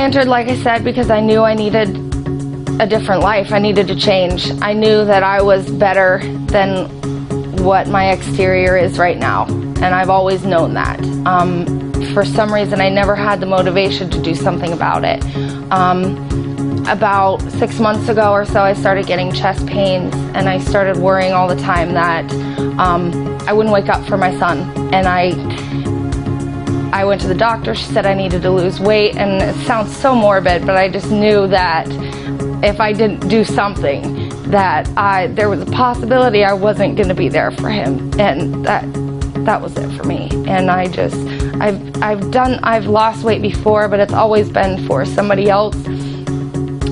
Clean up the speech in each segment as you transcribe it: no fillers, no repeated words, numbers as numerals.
entered, like I said, because I knew I needed a different life. I needed to change. I knew that I was better than what my exterior is right now, and I've always known that. For some reason, I never had the motivation to do something about it. About 6 months ago or so, I started getting chest pains, and I started worrying all the time that I wouldn't wake up for my son. And I went to the doctor. She said I needed to lose weight, and it sounds so morbid, but I just knew that if I didn't do something, that there was a possibility I wasn't going to be there for him, and that was it for me. And I've lost weight before, but it's always been for somebody else.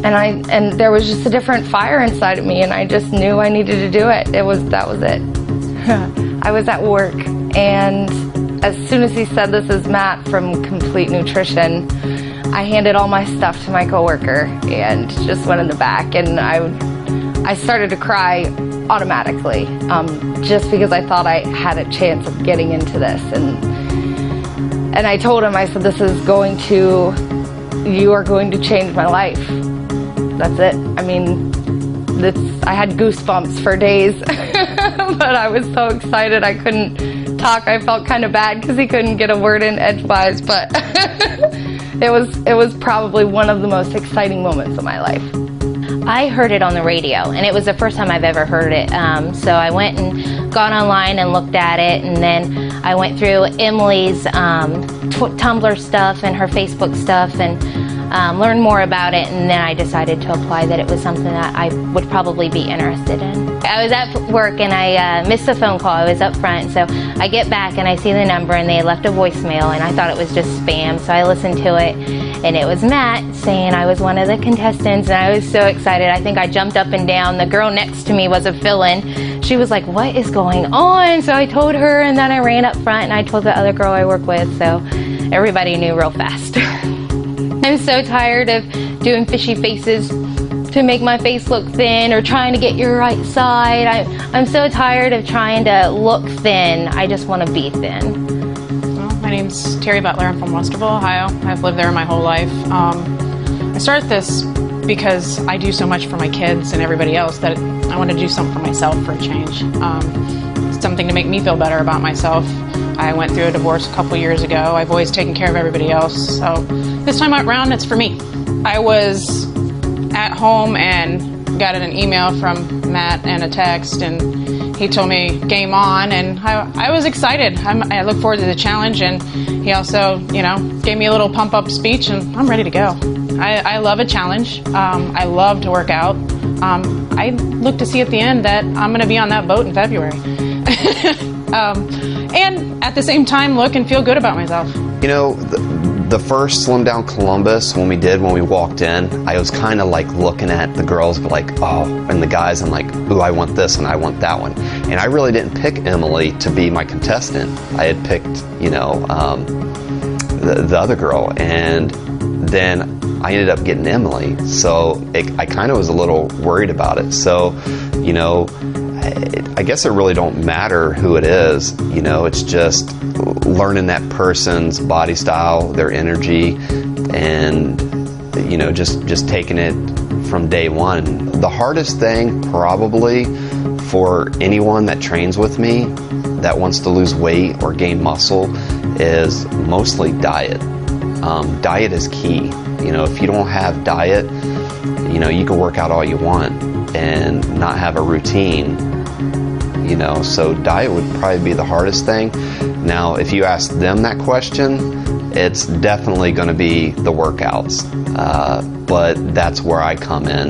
And there was just a different fire inside of me, and I just knew I needed to do it. That was it. I was at work, and as soon as he said, "This is Matt from Complete Nutrition," I handed all my stuff to my coworker and just went in the back, and I started to cry automatically, just because I thought I had a chance of getting into this. And I told him, I said, you are going to change my life. That's it. I mean, I had goosebumps for days, but I was so excited I couldn't talk. I felt kind of bad because he couldn't get a word in edgewise, but it was probably one of the most exciting moments of my life. I heard it on the radio, and it was the first time I've ever heard it. So I went and got online and looked at it, and then I went through Emily's Tumblr stuff and her Facebook stuff and learned more about it, and then I decided to apply, that it was something that I would probably be interested in. I was at work and I missed the phone call. I was up front, so I get back and I see the number, and they had left a voicemail, and I thought it was just spam, so I listened to it, and it was Matt saying I was one of the contestants, and I was so excited. I think I jumped up and down. The girl next to me was a fill-in. She was like, "What is going on?" So I told her, and then I ran up front and I told the other girl I work with, so everybody knew real fast. I'm so tired of doing fishy faces to make my face look thin, or trying to get your right side. I'm so tired of trying to look thin. I just want to be thin. Well, my name's Terry Butler. I'm from Westerville, Ohio. I've lived there my whole life. I started this because I do so much for my kids and everybody else that I want to do something for myself for a change. Something to make me feel better about myself. I went through a divorce a couple years ago. I've always taken care of everybody else, so this time around it's for me. I was at home and got an email from Matt and a text, and he told me game on, and I was excited. I look forward to the challenge, and he also, gave me a little pump-up speech, and I'm ready to go. I love a challenge. I love to work out. I look to see at the end that I'm going to be on that boat in February. And at the same time, look and feel good about myself. The first Slim Down Columbus, when we walked in, I was kind of like looking at the girls, and the guys, I'm like, ooh, I want this and I want that one. And I really didn't pick Emily to be my contestant. I had picked, the other girl, and then I ended up getting Emily. So I kind of was a little worried about it. So, I guess it really don't matter who it is, it's just learning that person's body style, their energy, and, just taking it from day one. The hardest thing probably for anyone that trains with me that wants to lose weight or gain muscle is mostly diet. Diet is key. If you don't have diet, you can work out all you want and not have a routine. So diet would probably be the hardest thing. Now, if you ask them that question, it's definitely going to be the workouts, but that's where I come in.